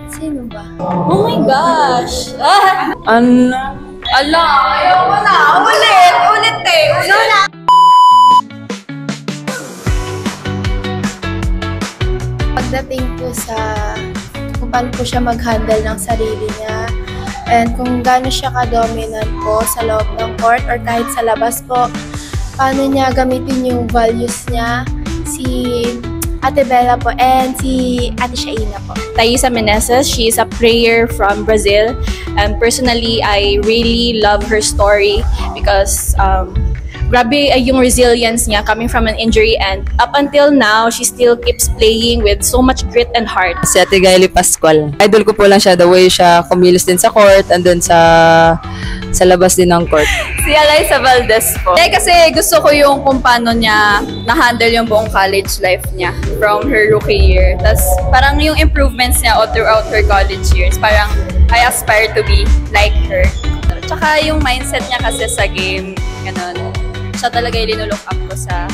Sino ba? Oh my gosh! Ano? Ala, ayoko na. Ulit eh. Ulit. Pagdating po sa kung paano po siya mag-handle ng sarili niya and kung gaano siya ka-dominant po sa loob ng court or kahit sa labas po, paano niya gamitin yung values niya, si Ate Bella po and si Ate Shaina po. Thaisa Meneses, she is a player from Brazil. And personally, I really love her story because grabe yung resilience niya coming from an injury, and up until now, she still keeps playing with so much grit and heart. Si Ate Gaily Pascual. Idol ko po lang siya, the way siya kumilos din sa court and then sa labas din ng court. Si Alyssa Valdez po. Kasi gusto ko yung kung paano niya na-handle yung buong college life niya from her rookie year. Tapos parang yung improvements niya all throughout her college years, parang I aspire to be like her. Tsaka yung mindset niya kasi sa game, ganun. Siya talaga yung linulook up ko sa